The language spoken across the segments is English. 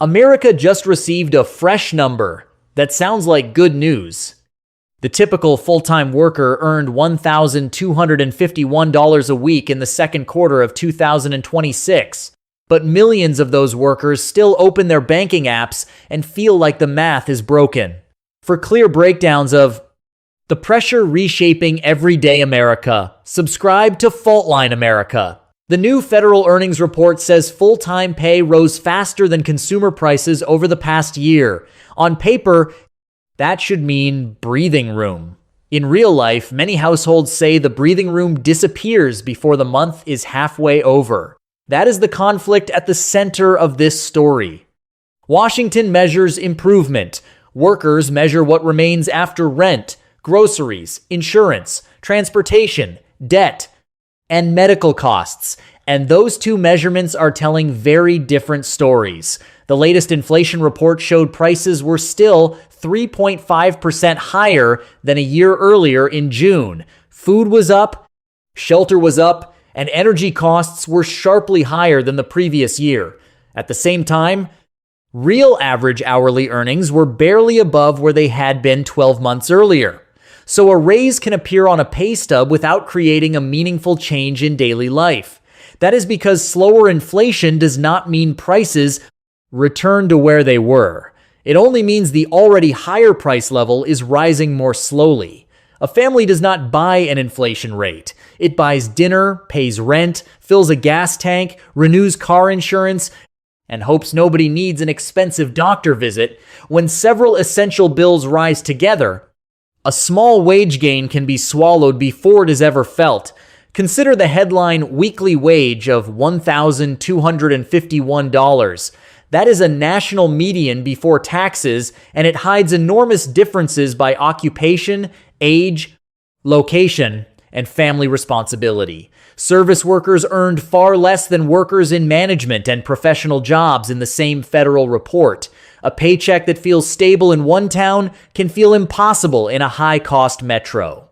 America just received a fresh number that sounds like good news. The typical full-time worker earned $1,251 a week in the second quarter of 2026, but millions of those workers still open their banking apps and feel like the math is broken. For clear breakdowns of the pressure reshaping everyday America, subscribe to Faultline America. The new federal earnings report says full-time pay rose faster than consumer prices over the past year. On paper, that should mean breathing room. In real life, many households say the breathing room disappears before the month is halfway over. That is the conflict at the center of this story. Washington measures improvement. Workers measure what remains after rent, groceries, insurance, transportation, debt, and medical costs. And those two measurements are telling very different stories. The latest inflation report showed prices were still 3.5% higher than a year earlier in June. Food was up, shelter was up, and energy costs were sharply higher than the previous year. At the same time, real average hourly earnings were barely above where they had been 12 months earlier. So a raise can appear on a pay stub without creating a meaningful change in daily life. That is because slower inflation does not mean prices return to where they were. It only means the already higher price level is rising more slowly. A family does not buy an inflation rate. It buys dinner, pays rent, fills a gas tank, renews car insurance, and hopes nobody needs an expensive doctor visit. When several essential bills rise together, a small wage gain can be swallowed before it is ever felt. Consider the headline weekly wage of $1,251. That is a national median before taxes, and it hides enormous differences by occupation, age, location, and family responsibility. Service workers earned far less than workers in management and professional jobs in the same federal report. A paycheck that feels stable in one town can feel impossible in a high-cost metro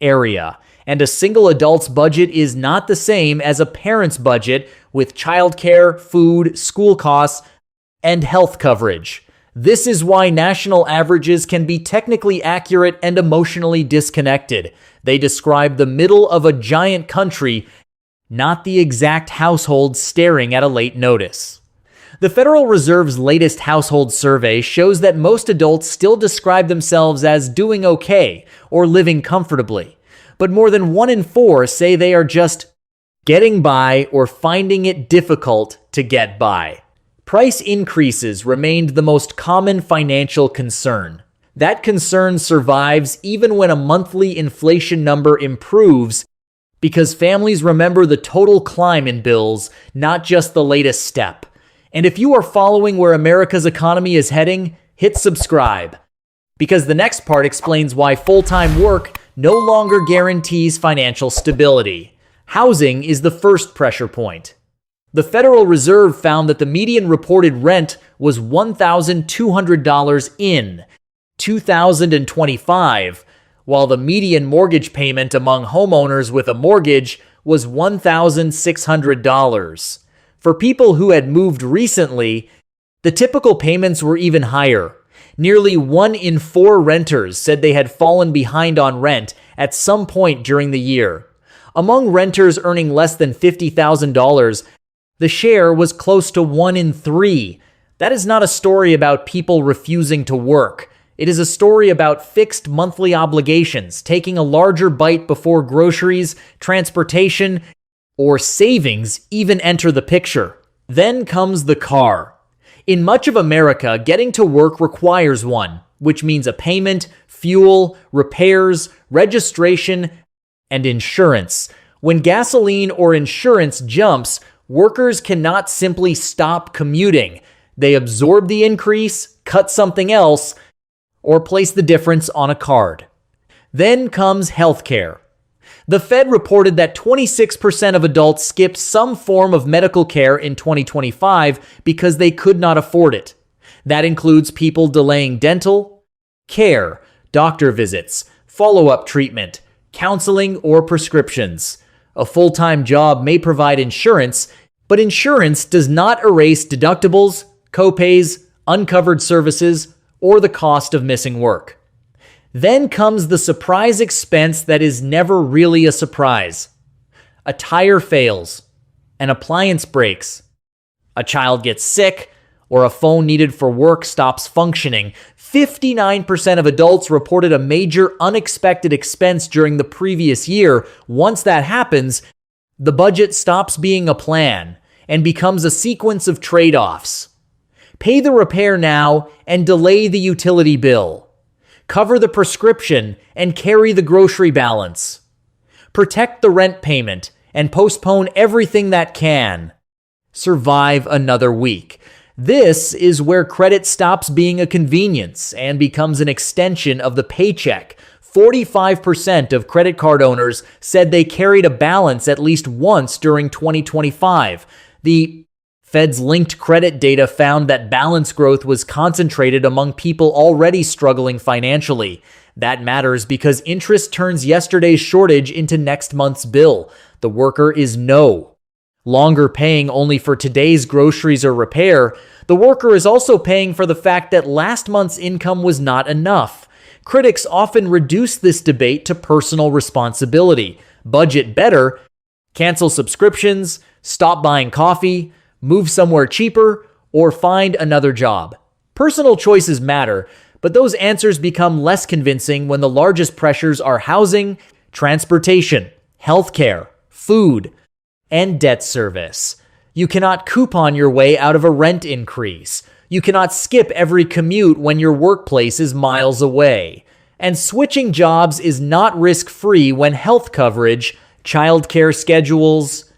area. And a single adult's budget is not the same as a parent's budget with childcare, food, school costs, and health coverage. This is why national averages can be technically accurate and emotionally disconnected. They describe the middle of a giant country, not the exact household staring at a late notice. The Federal Reserve's latest household survey shows that most adults still describe themselves as doing okay or living comfortably. But more than 1 in 4 say they are just getting by or finding it difficult to get by. Price increases remained the most common financial concern. That concern survives even when a monthly inflation number improves because families remember the total climb in bills, not just the latest step. And if you are following where America's economy is heading, hit subscribe. Because the next part explains why full-time work no longer guarantees financial stability. Housing is the first pressure point. The Federal Reserve found that the median reported rent was $1,200 in 2025, while the median mortgage payment among homeowners with a mortgage was $1,600. For people who had moved recently, the typical payments were even higher. Nearly 1 in 4 renters said they had fallen behind on rent at some point during the year. Among renters earning less than $50,000, the share was close to 1 in 3. That is not a story about people refusing to work. It is a story about fixed monthly obligations, taking a larger bite before groceries, transportation, or savings even enter the picture. Then comes the car. In much of America, getting to work requires one, which means a payment, fuel, repairs, registration, and insurance. When gasoline or insurance jumps, workers cannot simply stop commuting. They absorb the increase, cut something else, or place the difference on a card. Then comes healthcare. The Fed reported that 26% of adults skipped some form of medical care in 2025 because they could not afford it. That includes people delaying dental care, doctor visits, follow-up treatment, counseling, or prescriptions. A full-time job may provide insurance, but insurance does not erase deductibles, copays, uncovered services, or the cost of missing work. Then comes the surprise expense that is never really a surprise. A tire fails, an appliance breaks, a child gets sick, or a phone needed for work stops functioning. 59% of adults reported a major unexpected expense during the previous year. Once that happens, the budget stops being a plan and becomes a sequence of trade-offs. Pay the repair now and delay the utility bill. Cover the prescription and carry the grocery balance. Protect the rent payment and postpone everything that can. Survive another week. This is where credit stops being a convenience and becomes an extension of the paycheck. 45% of credit card owners said they carried a balance at least once during 2025. The Fed's linked credit data found that balance growth was concentrated among people already struggling financially. That matters because interest turns yesterday's shortage into next month's bill. The worker is no longer paying only for today's groceries or repair. The worker is also paying for the fact that last month's income was not enough. Critics often reduce this debate to personal responsibility. Budget better, cancel subscriptions, stop buying coffee, move somewhere cheaper, or find another job. Personal choices matter, but those answers become less convincing when the largest pressures are housing, transportation, healthcare, food, and debt service. You cannot coupon your way out of a rent increase. You cannot skip every commute when your workplace is miles away. And switching jobs is not risk-free when health coverage, childcare schedules,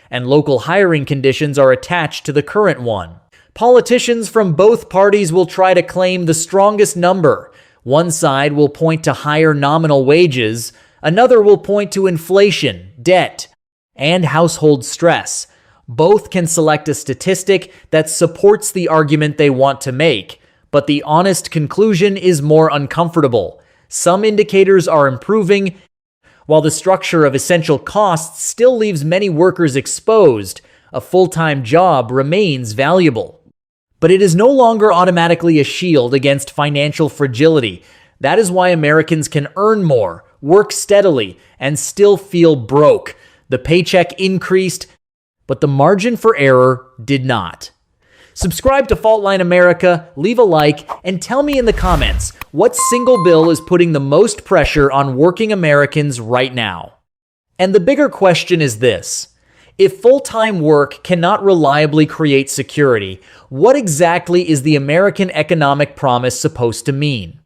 and local hiring conditions are attached to the current one. Politicians from both parties will try to claim the strongest number. One side will point to higher nominal wages, another will point to inflation, debt, and household stress. Both can select a statistic that supports the argument they want to make, but the honest conclusion is more uncomfortable. Some indicators are improving, while the structure of essential costs still leaves many workers exposed. A full-time job remains valuable. But it is no longer automatically a shield against financial fragility. That is why Americans can earn more, work steadily, and still feel broke. The paycheck increased, but the margin for error did not. Subscribe to Fault Line America, leave a like, and tell me in the comments what single bill is putting the most pressure on working Americans right now. And the bigger question is this: if full-time work cannot reliably create security, what exactly is the American economic promise supposed to mean?